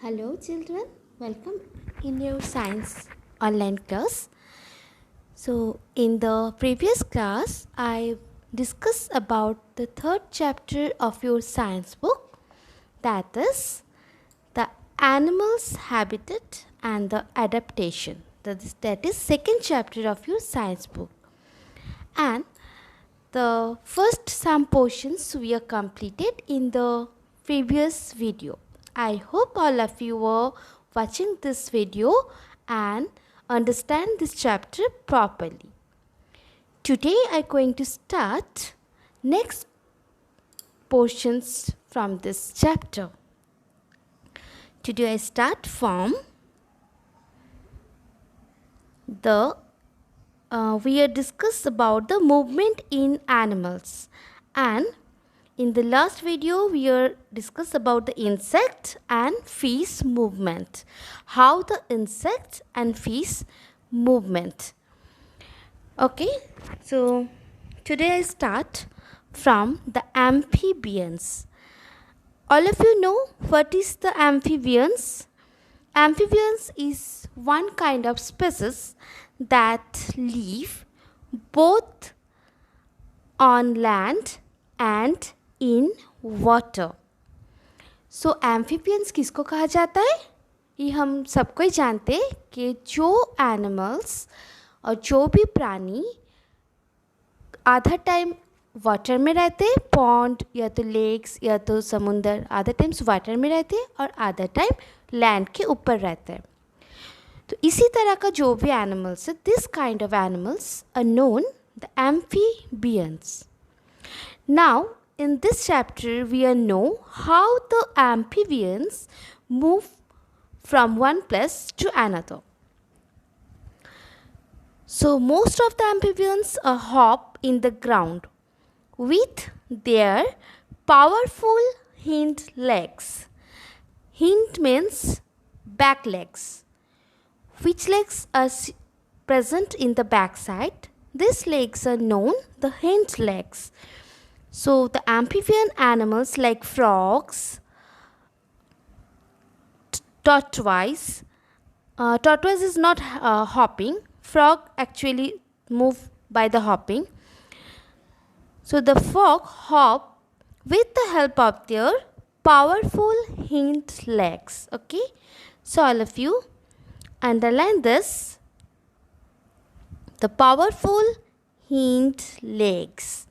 Hello children, welcome in your science online class. So in the previous class I discussed about the third chapter of your science book, that is the animal's habitat and the adaptation. That is second chapter of your science book. And the first some portions we are completed in the previous video. I hope all of you were watching this video and understand this chapter properly. Today I am going to start next portions from this chapter. Today I start from the we are discussed about the movement in animals, and in the last video we are discussed about the insect and fish movement, how the insect and fish movement. Okay, so today I start from the amphibians. All of you know what is the amphibians? Amphibians is one kind of species that live both on land and in water. So amphibians किसको कहा जाता है? ये हम सबको ही जानते हैं कि जो एनिमल्स और जो भी प्राणी आधा टाइम वाटर में रहते हैं, पॉन्ड या तो लेक्स या तो समुंदर, आधा टाइम्स वाटर में रहते हैं और आधा टाइम लैंड के ऊपर रहते हैं. तो इसी तरह का जो भी एनिमल्स है, this kind of animals are known the amphibians. Now in this chapter we know how the amphibians move from one place to another. So most of the amphibians hop in the ground with their powerful hind legs. Hind means back legs. Which legs are present in the back side? These legs are known the hind legs. So the amphibian animals like frogs, tortoise is not hopping. Frog actually move by the hopping. So the frog hop with the help of their powerful hind legs. Okay, so all of you underline this, the powerful hind legs.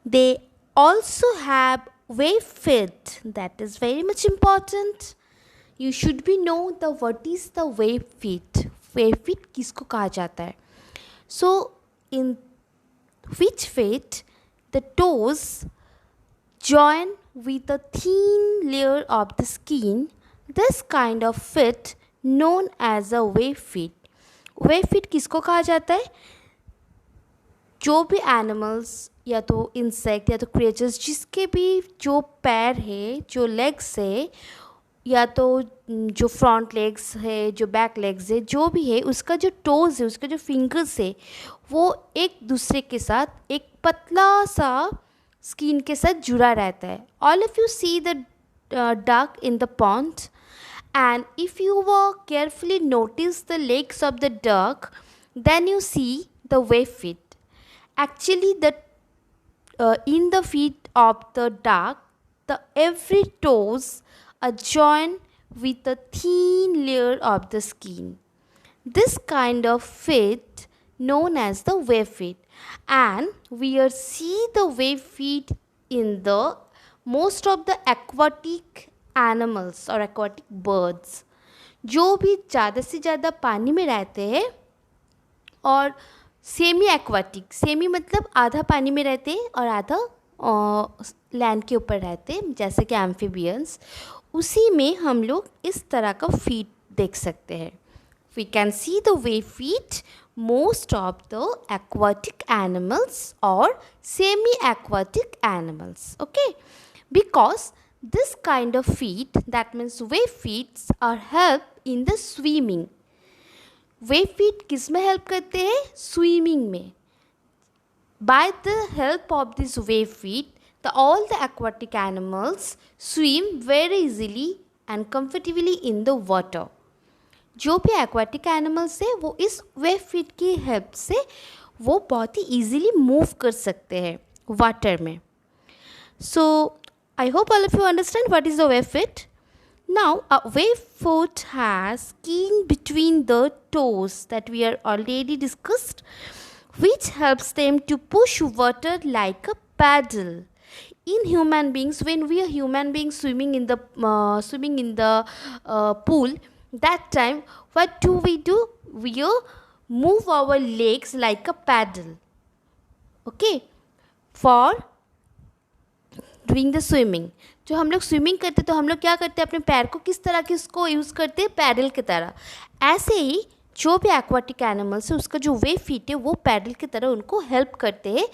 They also have wave feet. That is very much important. You should be know the what is the wave feet. Wave feet किसको कहा जाता है? So in which feet the toes join with a thin layer of the skin. This kind of feet known as a wave feet. Wave feet किसको कहा जाता है? जो भी एनिमल्स या तो इंसेक्ट या तो क्रिएचर्स जिसके भी जो पैर है, जो लेग्स है, या तो जो फ्रंट लेग्स है, जो बैक लेग्स है, जो भी है, उसका जो टोज है, उसका जो फिंगर्स है, वो एक दूसरे के साथ एक पतला सा स्किन के साथ जुड़ा रहता है. All of you see the duck in the pond, and if you were carefully notice the legs of the duck, then you see the web feet. Actually, in the feet of the duck, the every toes are joined with a thin layer of the skin. This kind of feet known as the wave feet, and we see the wave feet in the most of the aquatic animals or aquatic birds. जो भी ज़्यादा से ज़्यादा पानी में रहते हैं और सेमी एक्वाटिक, सेमी मतलब आधा पानी में रहते हैं और आधा लैंड के ऊपर रहते हैं, जैसे कि एम्फीबियंस, उसी में हम लोग इस तरह का फीट देख सकते हैं. We can see the web feet most of the aquatic animals और semi aquatic animals. Okay, because this kind of feet, that means web feets, are help in the swimming. Web feet किस में हेल्प करते हैं? Swimming में. By the help of this web feet, all the aquatic animals swim very easily and comfortably in the water. जो भी aquatic animals है वो इस वेब फीट की हेल्प से वो बहुत ही ईजीली मूव कर सकते हैं वाटर में. So I hope all of you understand what is the web feet. Now, a wave foot has skin between the toes that we are already discussed, which helps them to push water like a paddle. In human beings, when we are human beings swimming in the pool, that time what do? We move our legs like a paddle. Okay, for doing the swimming. जो हम लोग swimming करते तो हम लोग क्या करते हैं, अपने पैर को किस तरह के उसको यूज़ करते हैं, पैडल की तरह. ऐसे ही जो भी एक्वाटिक एनिमल्स है उसका जो वेव फीट है वो पैडल की तरह उनको हेल्प करते हैं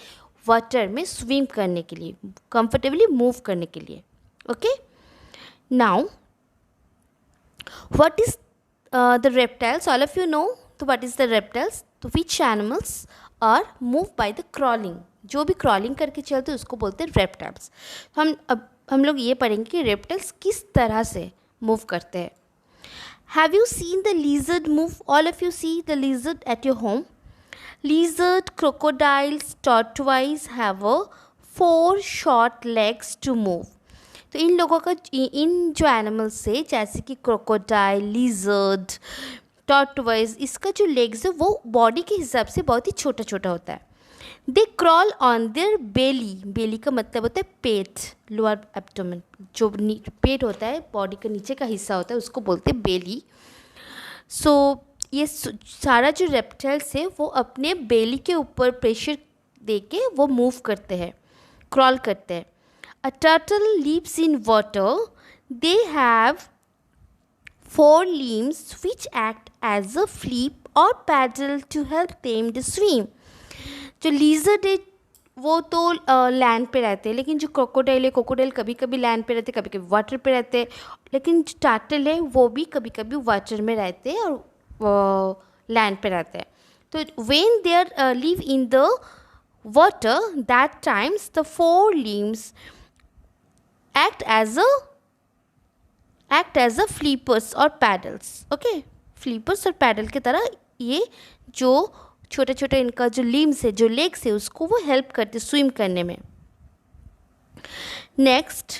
वाटर में स्विम करने के लिए, कंफर्टेबली मूव करने के लिए. Okay, now what is the reptiles? All of you know. तो व्हाट इज द रेप्टाइल्स? तो which animals are move by the crawling. जो भी क्रॉलिंग करके चलते हैं उसको बोलते हैं रेप्टाइल्स. हम लोग ये पढ़ेंगे कि रेप्टाइल्स किस तरह से मूव करते हैं. Have you seen the lizard move? All of you see the lizard at your home. Lizard, crocodiles, tortoise have 4 short legs to move. तो इन लोगों का, इन जो एनिमल्स से जैसे कि क्रोकोडाइल, लीजर्ड, टॉर्टवाइज, इसका जो लेग्स है वो बॉडी के हिसाब से बहुत ही छोटा छोटा होता है. दे क्रॉल ऑन देयर बेली. बेली का मतलब होता है पेट, लोअर एब्डोमेन. जो पेट होता है, बॉडी का नीचे का हिस्सा होता है, उसको बोलते हैं बेली. सो ये सारा जो रेप्टाइल्स है वो अपने बेली के ऊपर प्रेशर दे के वो मूव करते हैं, क्रॉल करते हैं. A turtle lives in water. They have 4 limbs which act as a flip or paddle to help them to swim. जो लीजर्ड है वो तो लैंड पे रहते हैं, लेकिन जो क्रोकोडाइल है, क्रोकोडाइल कभी कभी लैंड पे रहते हैं, कभी कभी वाटर पे रहते हैं. लेकिन जो टर्टल है वो भी कभी कभी वाटर में रहते हैं और लैंड पे रहते हैं. तो when they are live in the water, that times the 4 limbs act as a flippers or paddles. Okay, flippers और पैडल की तरह ये जो छोटे छोटे इनका जो लिम्स है, जो लेग्स है, उसको वो हेल्प करते स्विम करने में. Next,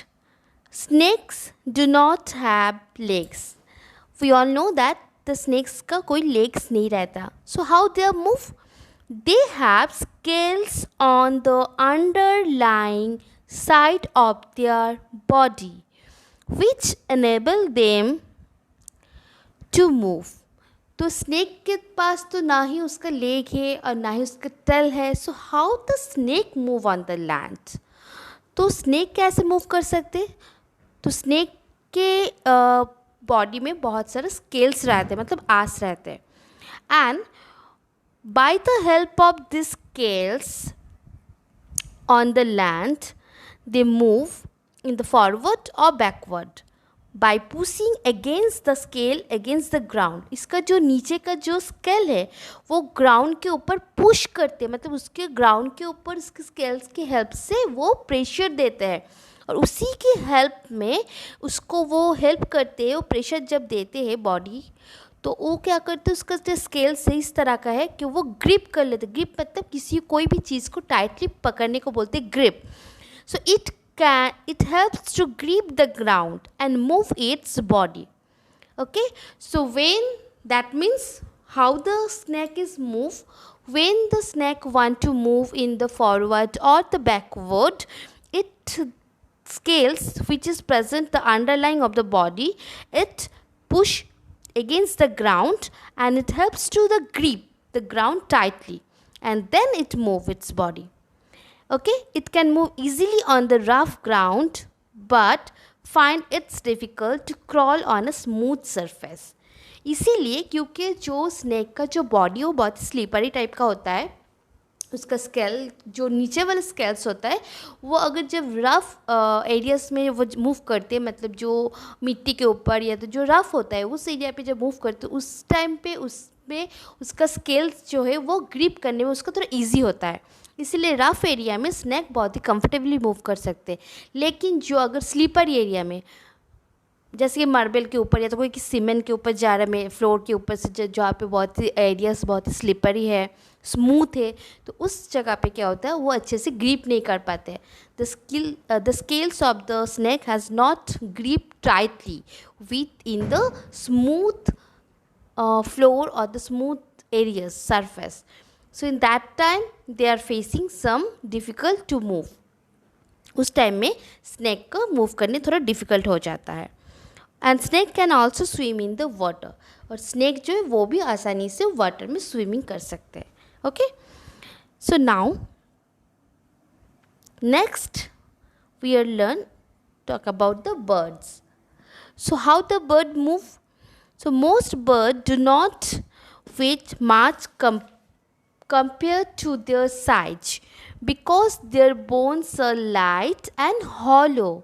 snakes do not have legs. We all know that the snakes का कोई लेग्स नहीं रहता. So how they move? They have scales on the underlying side of their body which enable them to move. तो snake के पास तो ना ही उसका लेग है और ना ही उसका टेल है. So how the snake move on the land? तो स्नेक कैसे मूव कर सकते? तो स्नेक के बॉडी में बहुत सारे स्केल्स रहते हैं, मतलब आस रहते हैं. And bye the help of this scales on the land they move in the forward or backward by pushing against the scale against the ground. इसका जो नीचे का जो स्केल है वो ग्राउंड के ऊपर पुश करते हैं, मतलब उसके ग्राउंड के ऊपर इसके स्केल्स की हेल्प से वो प्रेशर देते हैं और उसी की हेल्प में उसको वो हेल्प करते हैं. वो प्रेशर जब देते हैं बॉडी, तो वो क्या करते हैं, उसका जो स्केल से इस तरह का है कि वो ग्रिप कर लेते. ग्रिप मतलब किसी कोई भी चीज़ को टाइटली पकड़ने को बोलते हैं grip. So it helps to grip the ground and move its body. Okay, so when that means how the snake is move, when the snake want to move in the forward or the backward, it scales which is present the underlying of the body, it push against the ground and it helps to the grip the ground tightly and then it move its body. Okay, it can move easily on the rough ground but find it's difficult to crawl on a smooth surface. इसीलिए क्योंकि जो snake का जो body वो बहुत slippery type का होता है, उसका स्केल जो नीचे वाला स्केल्स होता है वो अगर जब रफ़ एरियाज में वो मूव करते हैं, मतलब जो मिट्टी के ऊपर या तो जो रफ़ होता है उस एरिया पे जब मूव करते हैं उस टाइम पे उसमें उसका स्केल्स जो है वो ग्रिप करने में उसका थोड़ा ईजी होता है. इसीलिए रफ़ एरिया में स्नेक बहुत ही कंफर्टेबली मूव कर सकते हैं. लेकिन जो अगर स्लीपर एरिया में जैसे कि मार्बल के ऊपर या तो कोई सीमेंट के ऊपर जा रहा है, फ्लोर के ऊपर से जहाँ पे बहुत सी एरियाज बहुत ही स्लिपरी है, स्मूथ है, तो उस जगह पे क्या होता है वो अच्छे से ग्रिप नहीं कर पाते हैं. The scales of the snake has not grip tightly with in the smooth floor or the smooth areas surface. So in that time they are facing some difficult to move. उस time में snake को move करने थोड़ा difficult हो जाता है. And snake can also swim in the water. और snake जो है वो भी आसानी से वाटर में स्विमिंग कर सकते हैं. Okay, so now next we are learn talk about the birds. So how the bird move? So most birds do not weigh much compared to their size because their bones are light and hollow.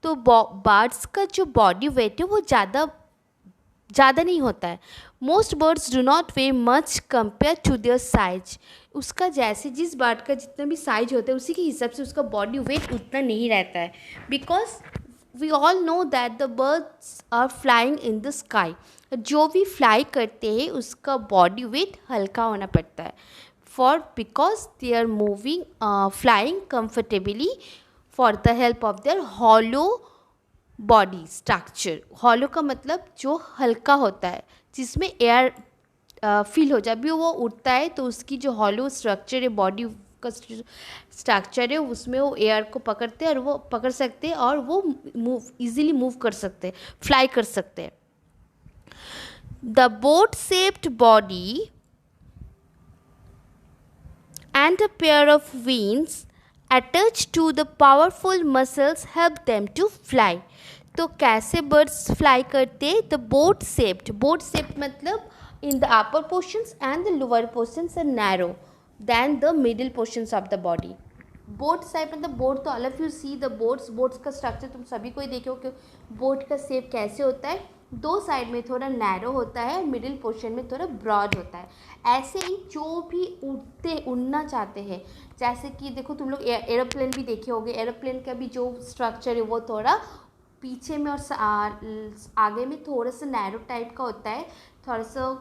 तो birds का जो body weight है वो ज़्यादा नहीं होता है. Most birds do not weigh much compare to their size. उसका जैसे जिस बर्ड का जितना भी साइज होता है उसी के हिसाब से उसका बॉडी वेट उतना नहीं रहता है. Because we all know that the birds are flying in the sky. जो भी फ्लाई करते हैं उसका बॉडी वेट हल्का होना पड़ता है. For because they are moving flying comfortably for the help of their hollow body structure. Hollow का मतलब जो हल्का होता है, जिसमें एयर फील हो जाए. अभी वो उड़ता है तो उसकी जो हॉलो स्ट्रक्चर है, बॉडी का स्ट्रक्चर है, उसमें वो एयर को पकड़ते हैं और वो पकड़ सकते हैं और वो इजीली मूव कर सकते हैं, फ्लाई कर सकते हैं. The boat shaped body and a pair of wings attached to the powerful muscles help them to fly. तो कैसे बर्ड्स फ्लाई करते? द बोट शेप्ड मतलब in the upper portions and the lower portions are narrow than the middle portions of the body. Boat shape मतलब boat, तो all of you see the boats का structure तुम सभी को ही देखो कि बोट का शेप कैसे होता है. दो साइड में थोड़ा नैरो होता है और मिडिल पोर्शन में थोड़ा ब्रॉड होता है. ऐसे ही जो भी उड़ना चाहते हैं, जैसे कि देखो तुम लोग एरोप्लेन भी देखे होंगे. एरोप्लेन का भी जो स्ट्रक्चर है वो थोड़ा पीछे में और आगे में थोड़ा सा नैरो टाइप का होता है, थोड़ा सा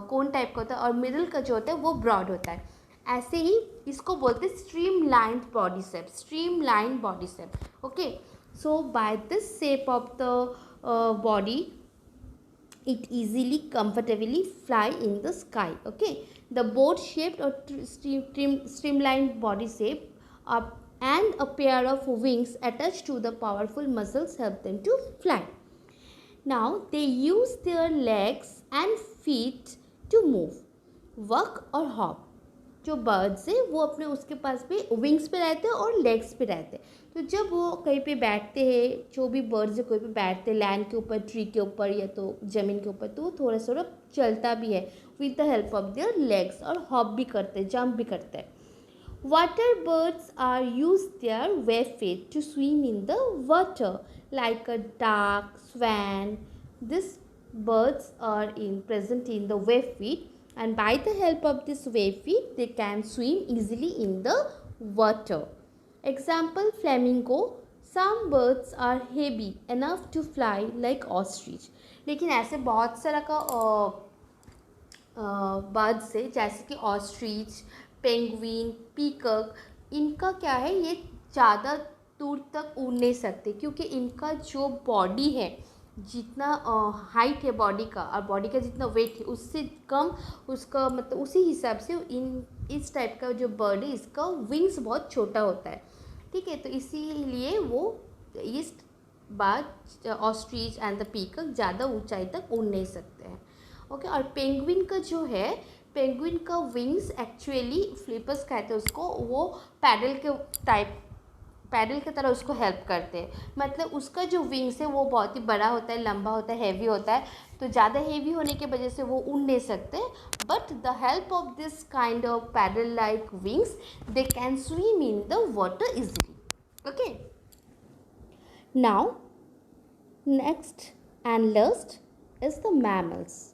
कोन टाइप का होता है, और मिडिल का जो होता है वो ब्रॉड होता है. ऐसे ही इसको बोलते हैं streamlined body shape. Okay, so by this shape of the body it easily comfortably fly in the sky. Okay, the boat shaped or streamlined body shape and a pair of wings attached to the powerful muscles help them to fly. Now they use their legs and feet to move, walk or hop. जो birds है वो अपने उसके पास पे wings पे रहते हैं और लेग्स पे रहते हैं. तो जब वो कहीं पे बैठते हैं, जो भी बर्ड्स है कोई पे बैठते हैं लैंड के ऊपर, ट्री के ऊपर या तो ज़मीन के ऊपर, तो वो थोड़ा चलता भी है with the help of their legs, और हॉप भी करते हैं, जंप भी करते हैं. Water birds are use their web feet to swim in the water like a duck, swan. This birds are present in the wave feet, and by the help of this wave feet they can swim easily in the water. Example, flamingo. Some birds are heavy enough to fly like ostrich. लेकिन ऐसे बहुत सारा का birds है जैसे कि ostrich, penguin, peacock. इनका क्या है, ये ज़्यादा दूर तक उड़ नहीं सकते क्योंकि इनका जो बॉडी है, जितना हाइट है बॉडी का और बॉडी का जितना वेट है उससे कम उसका मतलब उसी हिसाब से इस टाइप का जो बर्ड है इसका विंग्स बहुत छोटा होता है. ठीक है, तो इसीलिए वो इस बात ऑस्ट्रिच एंड द पीकॉक ज़्यादा ऊंचाई तक उड़ नहीं सकते हैं. ओके, और पेंगुइन का जो है, पेंगुइन का विंग्स एक्चुअली फ्लिपर्स कहते हैं उसको, वो पैडल की तरह उसको हेल्प करते हैं. मतलब उसका जो विंग्स है वो बहुत ही बड़ा होता है, लंबा होता है, हैवी होता है. तो ज़्यादा हैवी होने की वजह से वो उड़ नहीं सकते, but the help of this kind of paddle like wings they can swim in the water easily. Okay, now next and last is the mammals.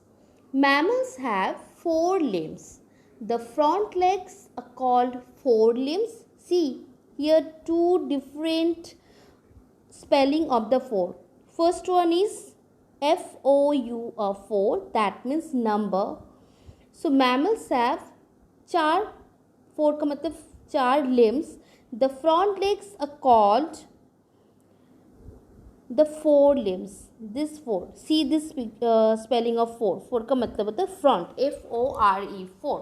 Mammals have 4 limbs. The front legs are called forelimbs. See here 2 different spelling of the First one is four, that means number. So mammals have चार, four का मतलब चार limbs. The front legs are called the four limbs. This four, see this spelling of four. Four का मतलब होता है front, FORE, four.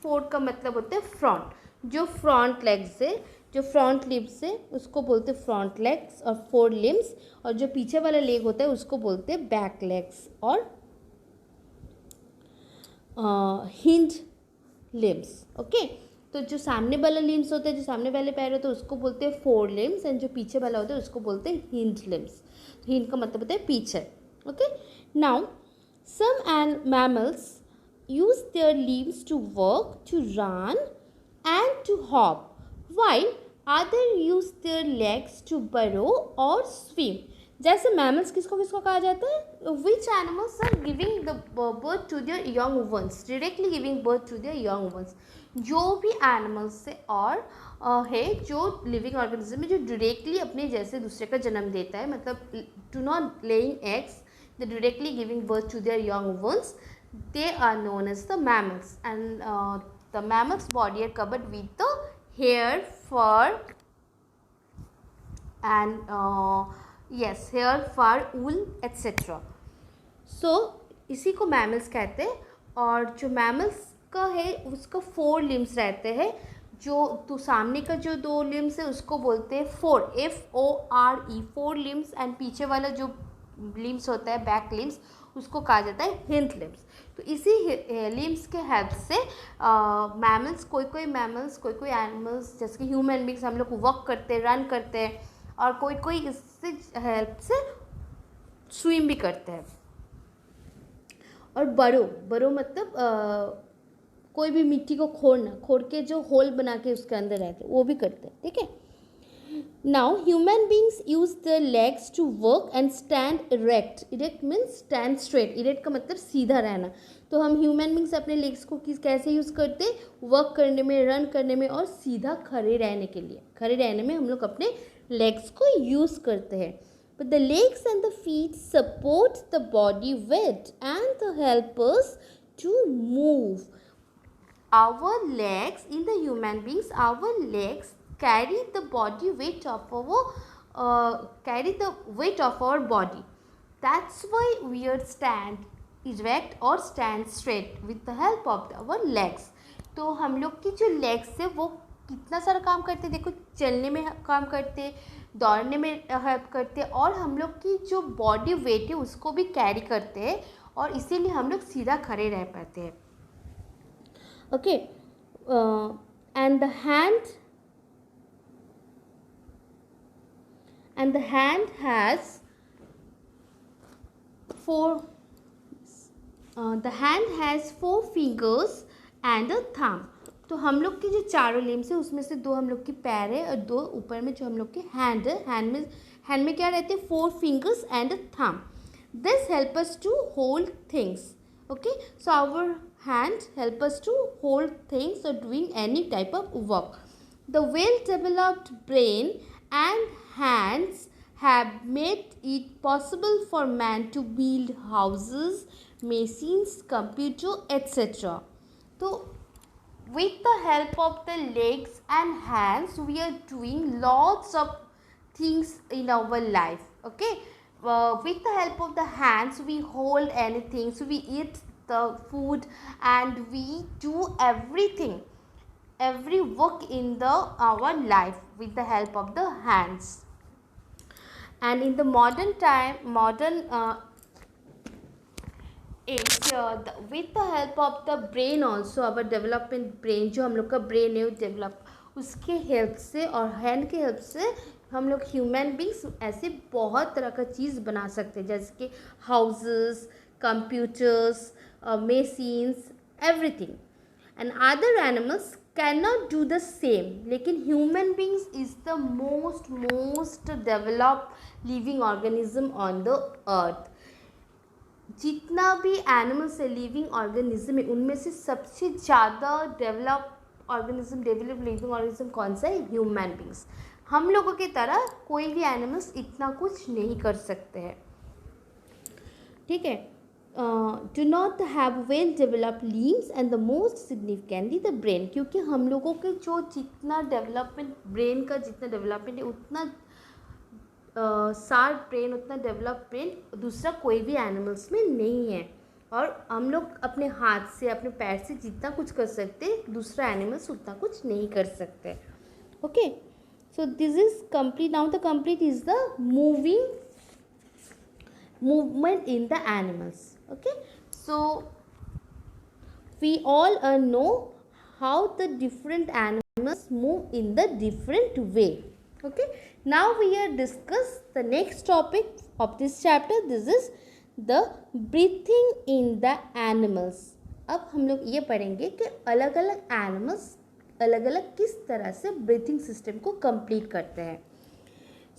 Four का मतलब होता है front. जो front legs है, जो फ्रंट लिम्स है उसको बोलते हैं फ्रंट लेग्स और फोर लिम्स, और जो पीछे वाला लेग होता है उसको बोलते हैं बैक लेग्स और हिंड लिम्स. ओके, तो जो सामने वाला लिम्स होता है, जो सामने वाले पैर होते हैं उसको बोलते हैं फोर लिम्स, एंड जो पीछे वाला होता है उसको बोलते हैं हिंड लिम्स. हिंड का मतलब होता है पीछे. Okay, now some and mammals use their limbs to walk, to run and to hop, while other use their legs to burrow or swim. जैसे मैमल्स किसको किसको कहा जाता है? Which animals are giving the birth to their young ones, directly giving birth to their young ones. जो भी animals से और है जो लिविंग ऑर्गेनिज्म में जो डायरेक्टली अपने जैसे दूसरे का जन्म देता है, मतलब to not laying eggs, the directly giving birth to their young ones, they are known as the mammals. And the mammals body are covered with the hair, fur and hair, fur, wool etc. So इसी को mammals कहते हैं. और जो mammals का है उसका four limbs रहते हैं. जो तो सामने का जो दो लिम्स है उसको बोलते हैं four, FORE, four limbs, and पीछे वाला जो लिम्स होता है बैक लिम्स उसको कहा जाता है हिंड लिम्स. तो इसी लिम्स के हेल्प से मैमल्स, कोई मैमल्स, कोई एनिमल्स जैसे कि ह्यूमन बींग्स, हम लोग वॉक करते हैं, रन करते हैं, और कोई इससे हेल्प से स्विम भी करते हैं. और बरो मतलब कोई भी मिट्टी को खोड़ के जो होल बना के उसके अंदर रहते हैं वो भी करते हैं. ठीक है. Now human beings use their legs to work and stand erect. Erect means stand straight. Erect का मतलब सीधा रहना. तो हम ह्यूमन बींग्स अपने लेग्स को कैसे यूज़ करते हैं? वर्क करने में, रन करने में और सीधा खड़े रहने के लिए. खड़े रहने में हम लोग अपने लेग्स को यूज़ करते हैं. But the legs and the feet support the body weight and the help us to move. Our legs, in the human beings, our legs carry the body weight of our body. That's why we are stand erect or stand straight with the help of our legs. तो हम लोग की जो legs है वो कितना सारा काम करते हैं. देखो, चलने में काम करते, दौड़ने में हेल्प करते, और हम लोग की जो बॉडी वेट है उसको भी कैरी करते हैं, और इसीलिए हम लोग सीधा खड़े रह पाते हैं. Okay, and the hand has four fingers and a thumb. तो हम लोग की जो चारों लिम्स है उसमें से दो हम लोग की पैर है और दो ऊपर में जो हम लोग की हैंड है. हैंड में क्या रहते हैं? Four fingers and a thumb. This help us to hold things. Okay, so our hand help us to hold things or doing any type of work. The well-developed brain and hands have made it possible for man to build houses, machines, computer, etc. So, with the help of the legs and hands, we are doing lots of things in our life. Okay, with the help of the hands, we hold anything. So we eat the food and we do everything, every work in our life with the help of the hands. And in the modern age, with the help of the brain also, our development brain, जो हम लोग का brain है वो develop, उसके help से और hand के हेल्प से हम लोग ह्यूमन बींग्स ऐसे बहुत तरह का चीज़ बना सकते हैं, जैसे कि houses, computers, machines, everything. And other animals cannot do the same. लेकिन human beings is the most developed living organism on the earth. जितना भी animals है living organism है उनमें से सबसे ज़्यादा developed living organism कौन सा है? human beings. हम लोगों की तरह कोई भी एनिमल्स इतना कुछ नहीं कर सकते हैं, ठीक है। Do not have well developed limbs and the most significantly the brain, क्योंकि हम लोगों के जो जितना डेवलपमेंट, ब्रेन का जितना डेवलपमेंट है उतना शार्प ब्रेन, उतना डेवलप ब्रेन दूसरा कोई भी एनिमल्स में नहीं है। और हम लोग अपने हाथ से, अपने पैर से जितना कुछ कर सकते, दूसरा एनिमल्स उतना कुछ नहीं कर सकते। Okay, so this is complete. Now the complete is the movement in the animals. Okay, so we all know how the different animals move in the different way. Okay, now we are discuss the next topic of this chapter. This is the breathing in the animals. अब हम लोग ये पढ़ेंगे कि अलग अलग animals अलग अलग किस तरह से ब्रीथिंग सिस्टम को कंप्लीट करते हैं।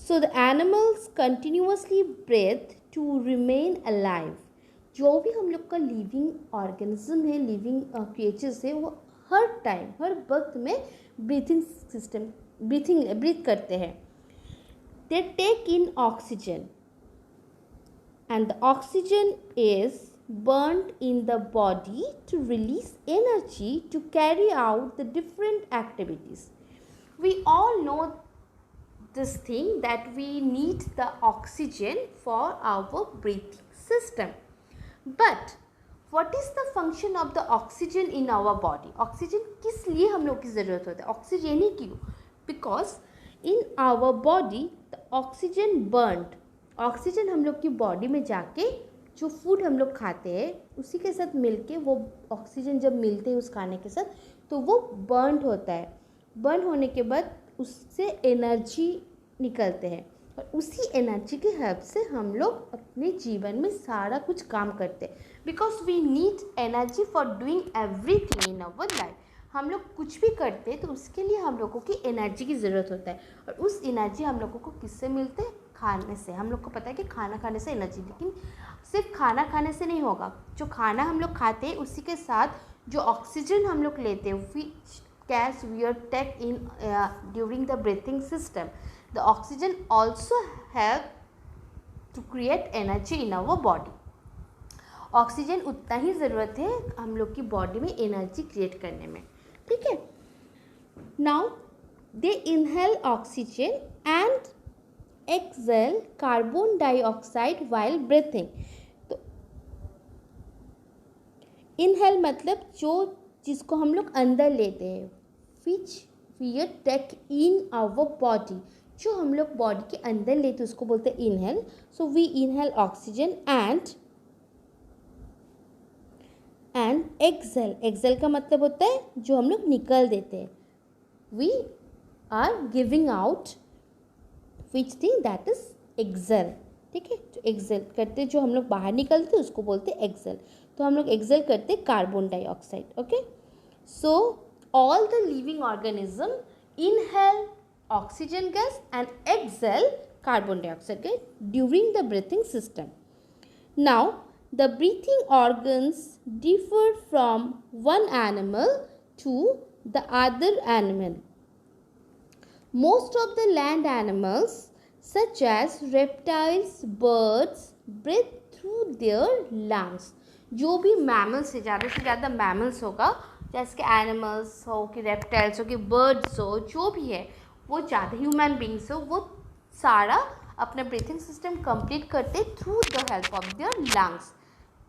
So the animals continuously breathe to remain alive. जो भी हम लोग का लिविंग ऑर्गेनिज्म है, लिविंग क्रिएचर्स है, वो हर टाइम, हर वक्त में ब्रीथ करते हैं। They take in oxygen and the oxygen is burnt in the body to release energy to carry out the different activities. We all know this thing that we need the oxygen for our breathing system, but what is the function of the oxygen in our body? Oxygen किस लिए हम लोग की ज़रूरत होता है? Oxygen ही क्यों? Because in our body the oxygen burnt, oxygen हम लोग की बॉडी में जाके जो फूड हम लोग खाते हैं उसी के साथ मिलके, वो ऑक्सीजन जब मिलते हैं उस खाने के साथ तो वो बर्न होता है। बर्न होने के बाद उससे एनर्जी निकलते हैं और उसी एनर्जी की हेल्प से हम लोग अपने जीवन में सारा कुछ काम करते हैं। Because we need energy for doing everything in our life. हम लोग कुछ भी करते हैं तो उसके लिए हम लोगों की एनर्जी की ज़रूरत होता है, और उस एनर्जी हम लोगों को किससे मिलते हैं? खाने से। हम लोग को पता है कि खाना खाने से एनर्जी, लेकिन सिर्फ खाना खाने से नहीं होगा। जो खाना हम लोग खाते हैं उसी के साथ जो ऑक्सीजन हम लोग लेते हैं, विच gas we are take in during the breathing system, the oxygen also help to create energy in our body. Oxygen उतना ही ज़रूरत है हम लोग की बॉडी में एनर्जी क्रिएट करने में, ठीक है। Now they inhale oxygen and exhale carbon dioxide while breathing. तो इनहेल मतलब जो जिसको हम लोग अंदर लेते हैं, which we take in our body, जो हम लोग बॉडी के अंदर लेते हैं उसको बोलते हैं inhale. So we inhale oxygen and exhale. Exhale का मतलब होता है जो हम लोग निकल देते हैं। We are giving out which thing, that is exhale, ठीक है। तो एक्सहेल करते जो हम लोग बाहर निकलते उसको बोलते हैं एक्सहेल। तो हम लोग एक्सहेल करते carbon dioxide. Okay, so all the living organism inhale oxygen gas and exhale carbon dioxide gas during the breathing system. Now the breathing organs differ from one animal to the other animal. Most of the land animals such as reptiles, birds breathe through their lungs. जो भी mammals है, ज़्यादा से ज़्यादा mammals होगा, जैसे कि animals हो कि रेप्टाइल्स हो कि बर्ड्स हो, जो भी है वो ज़्यादा ह्यूमन बींग्स हो, वो सारा अपना ब्रीथिंग सिस्टम कंप्लीट करते through the help of their lungs,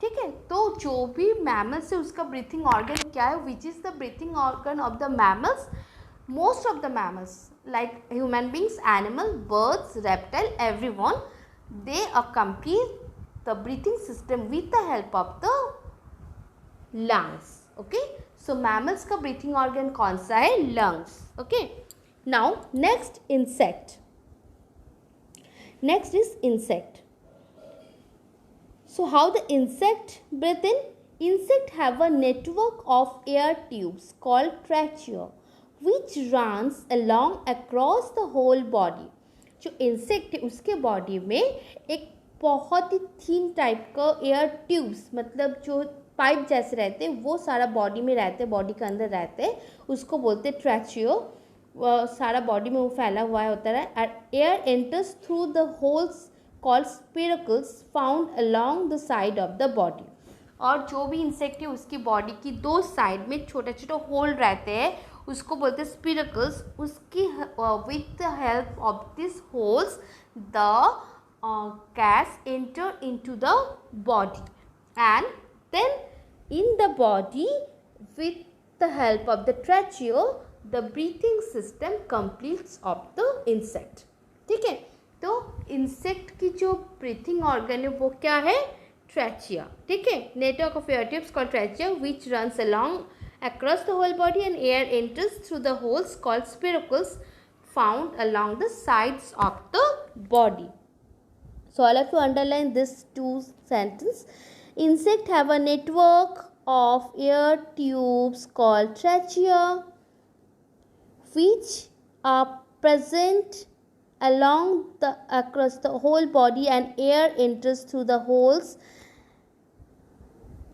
ठीक है। तो जो भी मैमल्स है उसका ब्रीथिंग ऑर्गन क्या है? Which is the breathing organ of the mammals? Most of the mammals like human beings, animal, birds, reptile, everyone, they complete the breathing system with the help of the lungs. Okay, so mammals का breathing organ कौन सा है? lungs. Okay, now next insect. Next is insect. So how the insect breathe in? Insect have a network of air tubes called trachea which runs along across the whole body. जो insect है उसके body में एक बहुत ही थीन type का air tubes, मतलब जो pipe जैसे रहते हैं, वो सारा बॉडी में रहते हैं, बॉडी के अंदर रहते हैं, उसको बोलते हैं ट्रैचियो। सारा बॉडी में वो फैला हुआ होता है. Air enters through the holes called spiracles found along the side of the body. और जो भी इंसेक्ट है उसकी बॉडी की दो साइड में छोटे छोटे होल रहते हैं, उसको बोलते हैं स्पिरकल्स. उसकी with the help of this holes the gas enter into the body, and then in the body with the help of the trachea the breathing system completes of the insect. ठीक है, तो insect की जो breathing organ है वो क्या है? Trachea. ठीक है, network of air tubes called trachea which runs along across the whole body and air enters through the holes called spiracles found along the sides of the body. So all of you underline this two sentence. Insect have a network of air tubes called trachea which are present across the whole body, and air enters through the holes,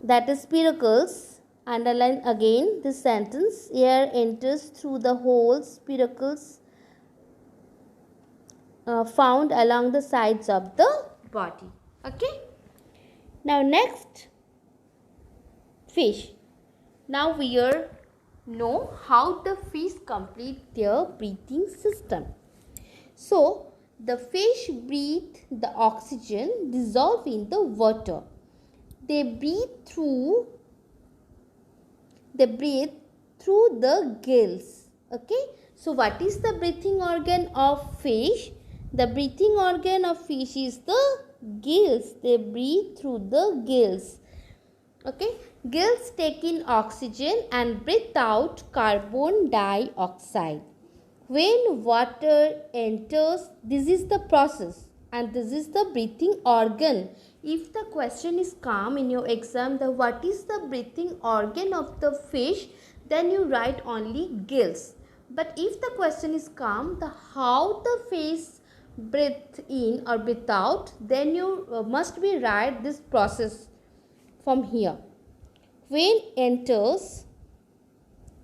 that is spiracles. Underline again this sentence. Air enters through the holes, spiracles found along the sides of the body. Okay, now next, fish. Now we know how the fish complete their breathing system. So the fish breathe the oxygen dissolved in the water. They breathe through the gills. Okay, so what is the breathing organ of fish? The breathing organ of fish is the gills. They breathe through the gills. Okay, gills take in oxygen and breathe out carbon dioxide. When water enters, this is the process and this is the breathing organ. If the question is come in your exam, the what is the breathing organ of the fish, then you write only gills. But if the question is come the how the fish breathe in or breathe out, then you must be write this process from here. When enters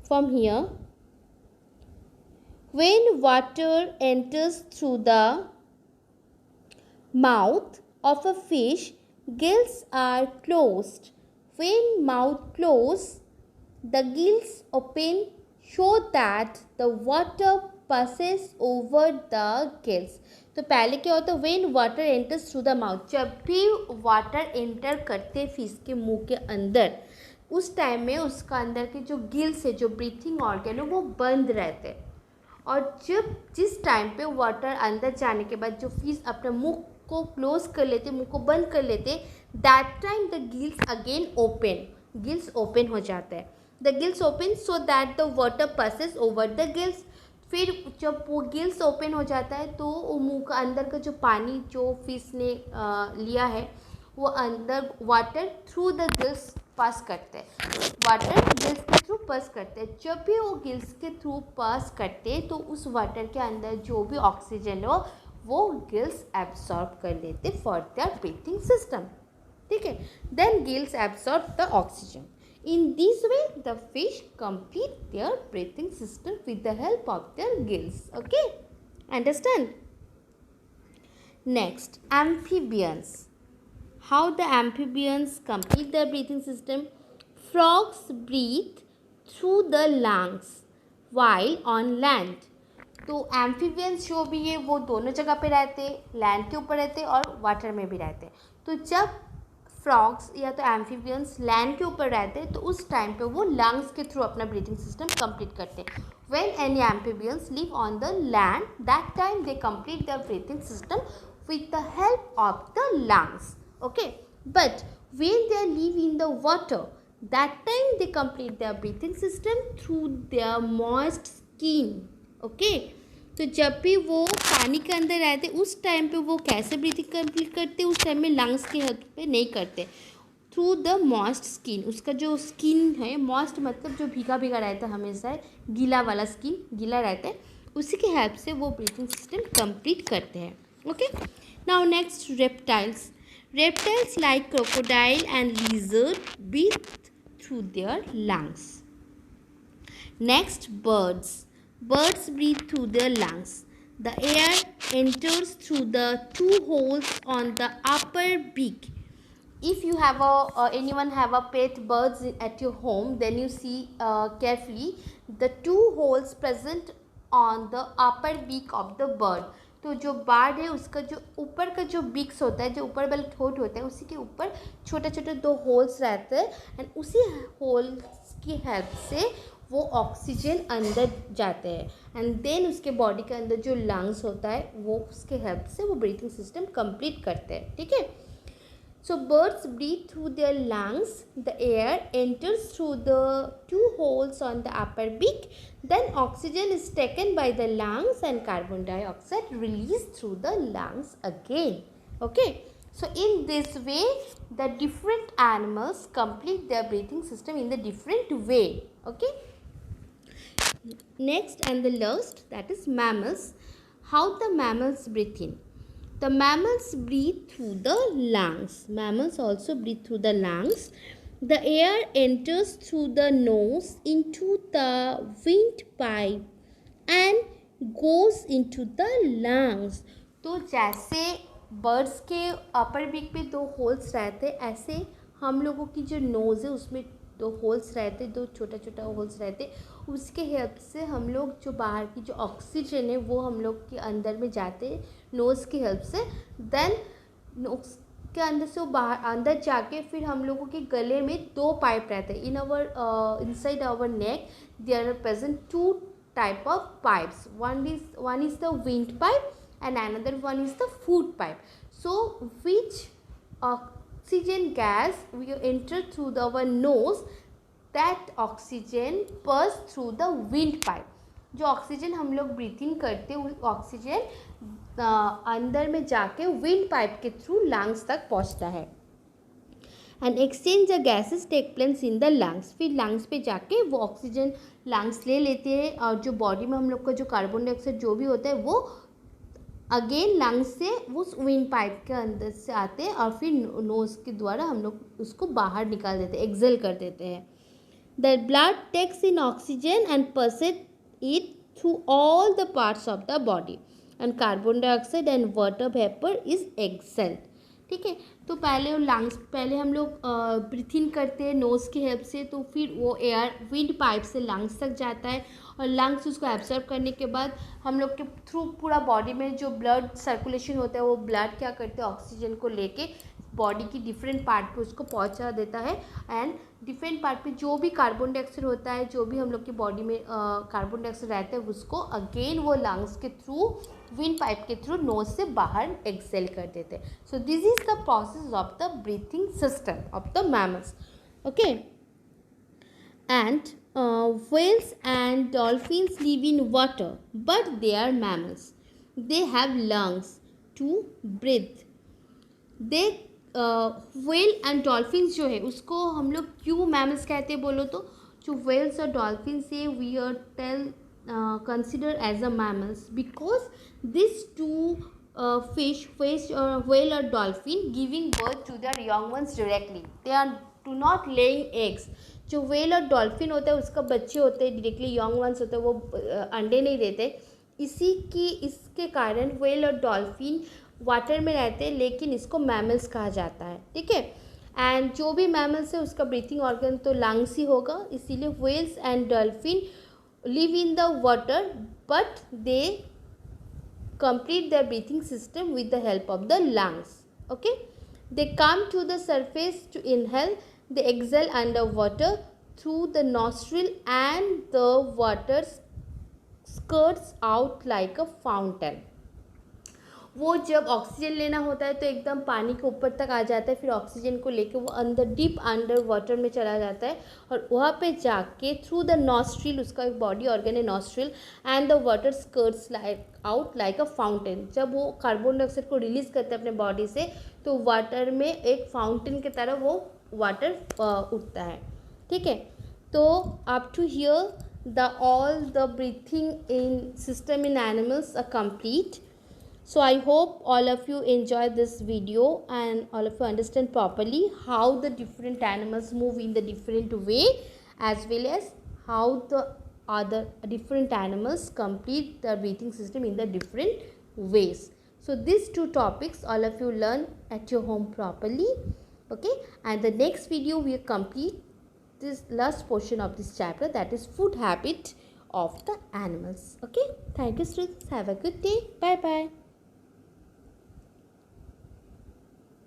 from here, when water enters through the mouth of a fish, gills are closed. When mouth closed, the gills open show that the water passes over the gills. तो पहले क्या होता है? When water enters through the mouth. जब भी water enter करते fish के मुंह के अंदर, उस टाइम में उसका अंदर के जो गिल्स है, जो ब्रीथिंग ऑर्गन है, वो बंद रहते हैं. और जिस टाइम पे वाटर अंदर जाने के बाद जो फिश अपने मुंह को क्लोज कर लेते, मुंह को बंद कर लेते, that time the gills again open. Gills open हो जाता है. The gills open so that the water passes over the gills. फिर जब वो गिल्स ओपन हो जाता है तो वो मुंह का अंदर का जो पानी जो फिश ने लिया है वो अंदर वाटर थ्रू द गिल्स पास करते हैं. वाटर गिल्स के थ्रू पास करते हैं. जब भी वो गिल्स के थ्रू पास करते हैं तो उस वाटर के अंदर जो भी ऑक्सीजन हो वो गिल्स एब्सॉर्ब कर लेते फॉर देयर ब्रीथिंग सिस्टम. ठीक है, then gills absorb the oxygen. In this way, the fish complete their breathing system with the help of their gills. Okay, understand? Next, amphibians. How the amphibians complete their breathing system? Frogs breathe through the lungs while on land. तो amphibians जो भी है वो दोनों जगह पे रहते, land के ऊपर रहते और वाटर में भी रहते. तो जब फ्रॉग्स या तो एम्फीबियंस लैंड के ऊपर रहते हैं तो उस टाइम पे वो लंग्स के थ्रू अपना ब्रीथिंग सिस्टम कंप्लीट करते हैं. When any amphibians live on the land, that time they complete their breathing system with the help of the lungs. Okay, but when they live in the water, that time they complete their breathing system through their moist skin. Okay, तो जब भी वो पानी के अंदर रहते उस time पे वो कैसे ब्रीथिंग कंप्लीट करते, उस टाइम में लंग्स के हेल्प पे नहीं करते, थ्रू द मॉइस्ट स्किन. उसका जो स्किन है, मॉइस्ट मतलब जो भीगा भीगा रहता है, हमेशा गीला वाला स्किन गीला रहता है, उसी के हेल्प से वो ब्रीथिंग सिस्टम कंप्लीट करते हैं. Okay, now next, reptiles. Reptiles like crocodile and lizard breathe through their lungs. Next, birds. Birds breathe through their lungs. The air enters through the two holes on the upper beak. If you have anyone have a pet birds at your home, then you see carefully the two holes present on the upper beak of the bird. तो जो bird है उसका जो ऊपर का जो बिक्स होता है, जो ऊपर वाला ठोट होता है, उसी के ऊपर छोटे छोटे दो होल्स रहते हैं एंड उसी होल्स की हेल्प से वो ऑक्सीजन अंदर जाते हैं एंड देन उसके बॉडी के अंदर जो लंग्स होता है वो उसके हेल्प से वो ब्रीथिंग सिस्टम कंप्लीट करते हैं. ठीक है. So birds breathe through their lungs. The air enters through the two holes on the upper beak. Then oxygen is taken by the lungs and carbon dioxide released through the lungs again. Okay. So in this way, the different animals complete their breathing system in the different way. Okay. Next and the last, that is mammals. How the mammals breathe in. The mammals breathe through the lungs. Mammals also breathe through the lungs. The air enters through the nose into the windpipe and goes into the lungs. तो जैसे birds के अपर beak पे दो holes रहते, ऐसे हम लोगों की जो नोज़ है उसमें दो होल्स रहते, दो छोटा छोटा होल्स रहते. उसके हेल्प से हम लोग जो बाहर की जो ऑक्सीजन है वो हम लोग के अंदर में जाते नोज़ की हेल्प से. देन नोज़ के अंदर से वो बाहर अंदर जाके फिर हम लोगों के गले में दो पाइप रहते हैं. Inside our neck there are present two type of pipes. One is the windpipe and another one is the food pipe. So which oxygen gas we enter through our nose, that oxygen pass through the windpipe. जो oxygen हम लोग breathe इन करते हैं वो oxygen अंदर में जाके windpipe के थ्रू लंग्स तक पहुंचता है. And exchange the gases take place in the lungs. फिर लंग्स पे जाके वो ऑक्सीजन लंग्स ले लेते हैं और जो बॉडी में हम लोग का जो कार्बन डाइऑक्साइड जो भी होता है वो अगेन लंग्स से उस विंड पाइप के अंदर से आते हैं और फिर नोज़ के द्वारा हम लोग उसको बाहर निकाल देते हैं, एक्सेल कर देते हैं. The blood takes in oxygen and passes it through all the parts of the body and carbon dioxide and water vapour is exhaled. ठीक है. तो पहले हम लोग ब्रीथ इन करते हैं नोज़ की हेल्प से, तो फिर वो एयर विंड पाइप से लंग्स तक जाता है और लंग्स उसको एब्जॉर्ब करने के बाद हम लोग के थ्रू पूरा बॉडी में जो ब्लड सर्कुलेशन होता है वो ब्लड क्या करते हैं ऑक्सीजन को लेके बॉडी की डिफरेंट पार्ट पे उसको पहुंचा देता है एंड डिफरेंट पार्ट पे जो भी कार्बन डाइऑक्साइड होता है, जो भी हम लोग की बॉडी में कार्बन डाइऑक्साइड रहता है उसको अगेन वो लंग्स के थ्रू विंड पाइप के थ्रू नोज से बाहर एक्सेल कर देते हैं. So this is the process of the breathing system of the mammals. Okay. And whales and dolphins live in water, but they are mammals. They have lungs to breathe. They whale and dolphins जो है उसको हम लोग क्यों mammals कहते हैं बोलो तो, जो whales और dolphins है we are consider as a mammals because these two fish or whale or dolphin giving birth to their young ones directly. They are do not laying eggs. जो व्हेल और dolphin होता है उसका बच्चे होते हैं डायरेक्टली यंग वंस होते हैं, वो अंडे नहीं देते. इसके कारण व्हेल और डॉल्फिन वाटर में रहते हैं लेकिन इसको मैमल्स कहा जाता है. ठीक है. एंड जो भी मैमल्स है उसका ब्रीथिंग ऑर्गन तो लंग्स ही होगा, इसीलिए whales and dolphin live in the water but they complete their breathing system with the help of the lungs. Okay. They come to the surface to inhale. They exhale underwater through the nostril and the water skirts out like a fountain. वो जब oxygen लेना होता है तो एकदम पानी के ऊपर तक आ जाता है, फिर ऑक्सीजन को लेके वो अंदर डीप अंडर वाटर में चला जाता है और वहाँ पे जाके थ्रू द नॉस्ट्रिल, उसका एक बॉडी ऑर्गन है nostril, and the water skirts out like a fountain. जब वो कार्बन डाइऑक्साइड को रिलीज़ करते हैं अपने बॉडी से तो वाटर में एक फाउंटेन की तरह वो वाटर उठता है. ठीक है. तो up to here the all the breathing in system in animals are complete. So I hope all of you enjoy this video and all of you understand properly how the different animals move in the different way, as well as how the or the different animals complete their breathing system in the different ways. So these two topics all of you learn at your home properly. Okay, and the next video we complete this last portion of this chapter, that is food habit of the animals. Okay, thank you students, have a good day, bye bye.